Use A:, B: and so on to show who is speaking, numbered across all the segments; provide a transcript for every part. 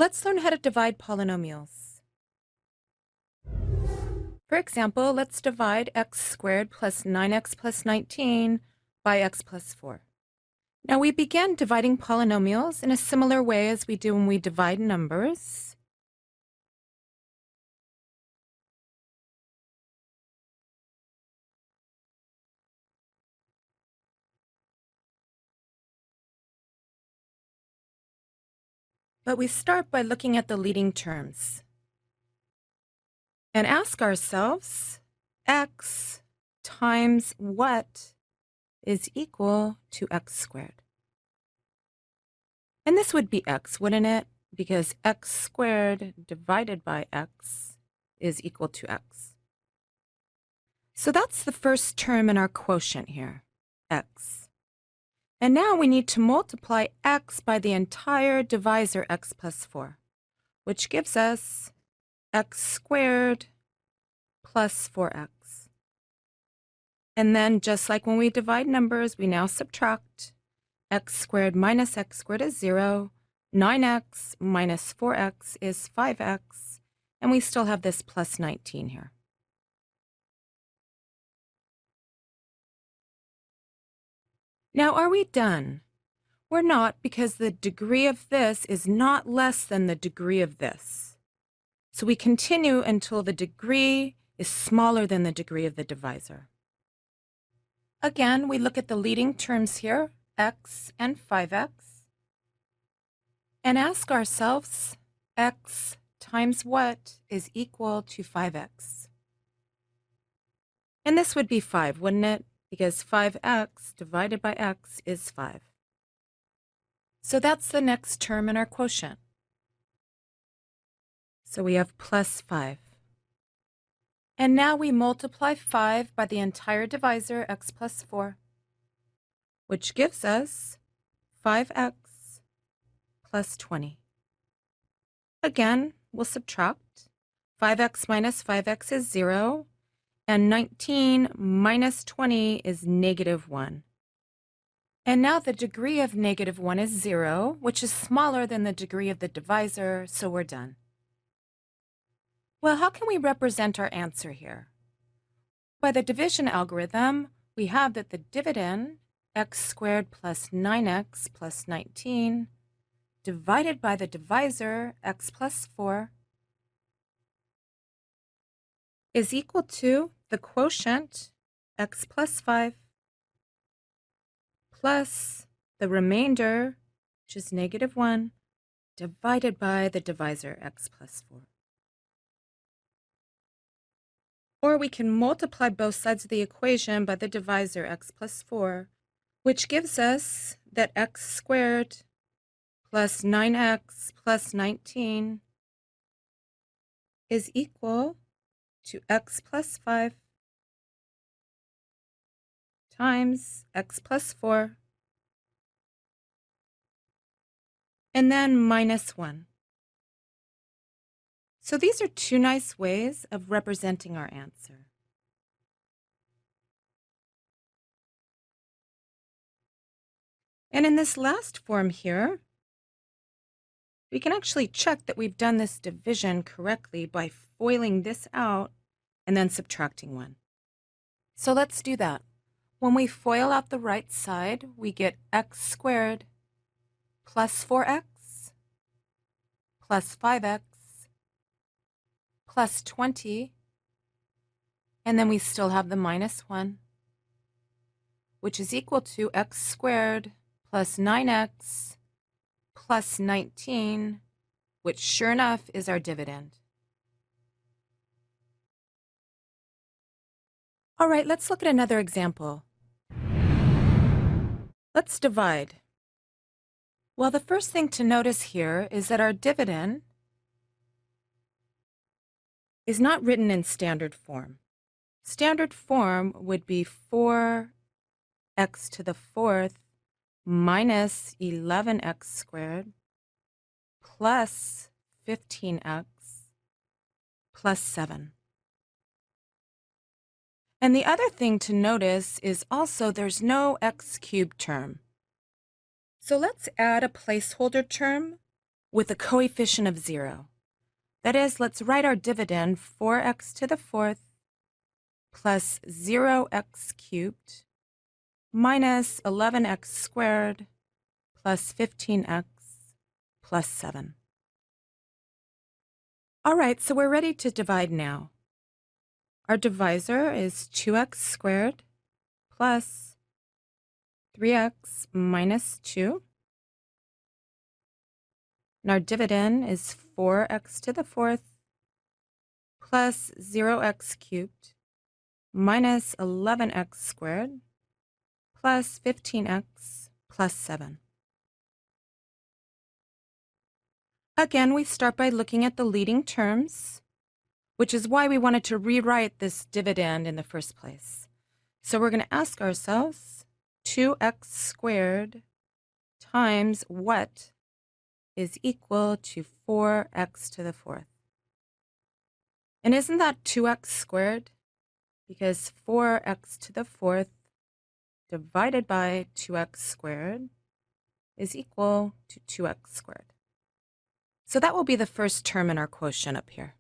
A: let's learn how to divide polynomials. For example, let's divide x squared plus 9x plus 19 by x plus 4. Now we begin dividing polynomials in a similar way as we do when we divide numbers. But we start by looking at the leading terms and ask ourselves, x times what is equal to x squared? And this would be x, wouldn't it? Because x squared divided by x is equal to x. So that's the first term in our quotient here, x. And now we need to multiply x by the entire divisor x plus 4, which gives us x squared plus 4x. And then just like when we divide numbers, we now subtract. X squared minus x squared is 0. 9x minus 4x is 5x. And we still have this plus 19 here. Now, are we done? We're not, because the degree of this is not less than the degree of this. So we continue until the degree is smaller than the degree of the divisor. Again, we look at the leading terms here, x and 5x, and ask ourselves, x times what is equal to 5x? And this would be 5, wouldn't it? Because 5x divided by x is 5. So that's the next term in our quotient. So we have plus 5. And now we multiply 5 by the entire divisor, x plus 4, which gives us 5x plus 20. Again, we'll subtract. 5x minus 5x is 0. And 19 minus 20 is negative 1. And now the degree of negative 1 is 0, which is smaller than the degree of the divisor, so we're done. Well, how can we represent our answer here? By the division algorithm, we have that the dividend, x squared plus 9x plus 19, divided by the divisor, x plus 4, is equal to the quotient, x plus 5, plus the remainder, which is negative 1, divided by the divisor, x plus 4. Or we can multiply both sides of the equation by the divisor, x plus 4, which gives us that x squared plus 9x plus 19 is equal to x plus 5 times x plus 4, and then minus 1. So these are two nice ways of representing our answer. And in this last form here, we can actually check that we've done this division correctly by FOILing this out and then subtracting 1. So let's do that. When we FOIL out the right side, we get x squared plus 4x plus 5x plus 20, and then we still have the minus 1, which is equal to x squared plus 9x plus 19, which sure enough is our dividend. All right, let's look at another example. Let's divide. Well, the first thing to notice here is that our dividend is not written in standard form. Standard form would be 4x to the 4th minus 11x squared plus 15x plus 7. And the other thing to notice is also there's no x cubed term. So let's add a placeholder term with a coefficient of 0. That is, let's write our dividend 4x to the fourth plus 0x cubed minus 11x squared plus 15x plus 7. All right, so we're ready to divide now. Our divisor is 2x squared plus 3x minus 2. And our dividend is 4x to the fourth plus 0x cubed minus 11x squared plus 15x plus 7. Again, we start by looking at the leading terms, which is why we wanted to rewrite this dividend in the first place. So we're going to ask ourselves, 2x squared times what is equal to 4x to the fourth? And isn't that 2x squared? Because 4x to the fourth divided by 2x squared is equal to 2x squared. So that will be the first term in our quotient up here.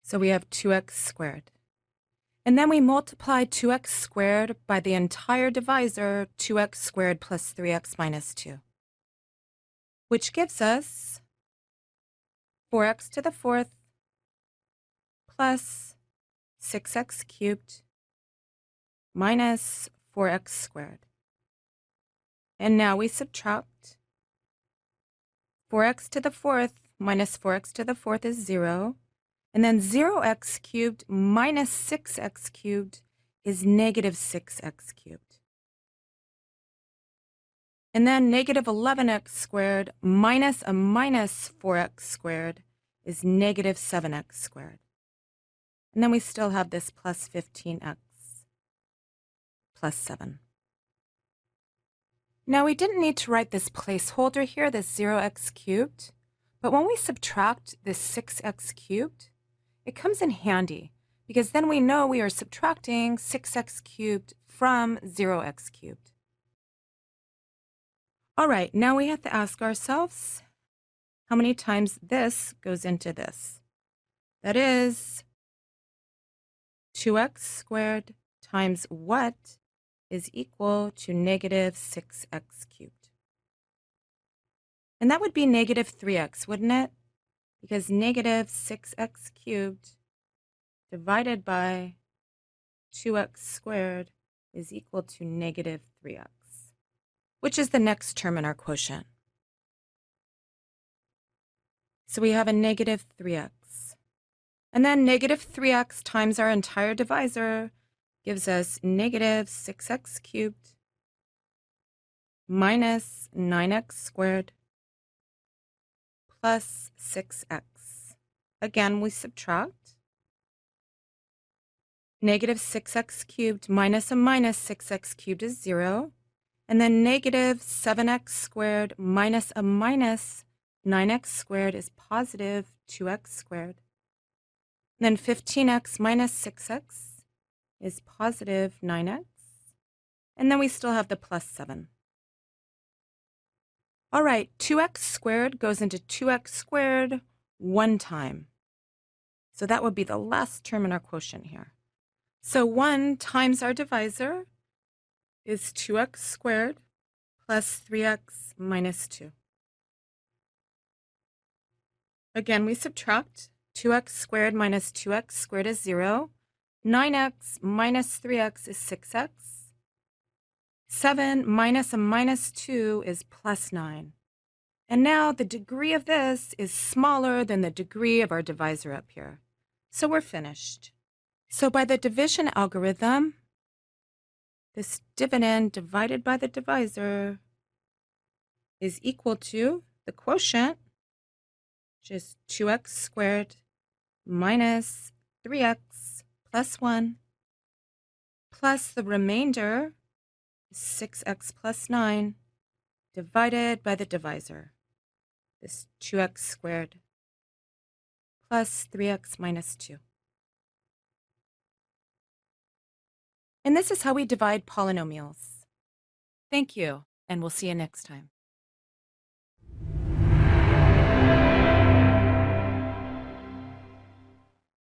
A: So we have 2x squared. And then we multiply 2x squared by the entire divisor, 2x squared plus 3x minus 2, which gives us 4x to the fourth plus 6x cubed minus 4x squared. And now we subtract. 4x to the fourth minus 4x to the fourth is 0. And then 0x cubed minus 6x cubed is negative 6x cubed. And then negative 11x squared minus a minus 4x squared is negative 7x squared. And then we still have this plus 15x plus 7. Now we didn't need to write this placeholder here, this 0x cubed, but when we subtract this 6x cubed, it comes in handy because then we know we are subtracting 6x cubed from 0x cubed. All right, now we have to ask ourselves how many times this goes into this. That is 2x squared times what is equal to negative 6x cubed. And that would be negative 3x, wouldn't it? Because negative 6x cubed divided by 2x squared is equal to negative 3x, which is the next term in our quotient. So we have a negative 3x. And then negative 3x times our entire divisor gives us negative 6x cubed minus 9x squared plus 6x. Again, we subtract. Negative 6x cubed minus a minus 6x cubed is 0. And then negative 7x squared minus a minus 9x squared is positive 2x squared. And then 15x minus 6x is positive 9x. And then we still have the plus 7. All right, 2x squared goes into 2x squared one time. So that would be the last term in our quotient here. So 1 times our divisor is 2x squared plus 3x minus 2. Again, we subtract. 2x squared minus 2x squared is 0. 9x minus 3x is 6x. 7 minus a minus 2 is plus 9. And now the degree of this is smaller than the degree of our divisor up here. So we're finished. So by the division algorithm, this dividend divided by the divisor is equal to the quotient, which is 2x squared minus 3x plus 1 plus the remainder, 6x plus 9, divided by the divisor, this 2x squared plus 3x minus 2. And this is how we divide polynomials. Thank you, and we'll see you next time.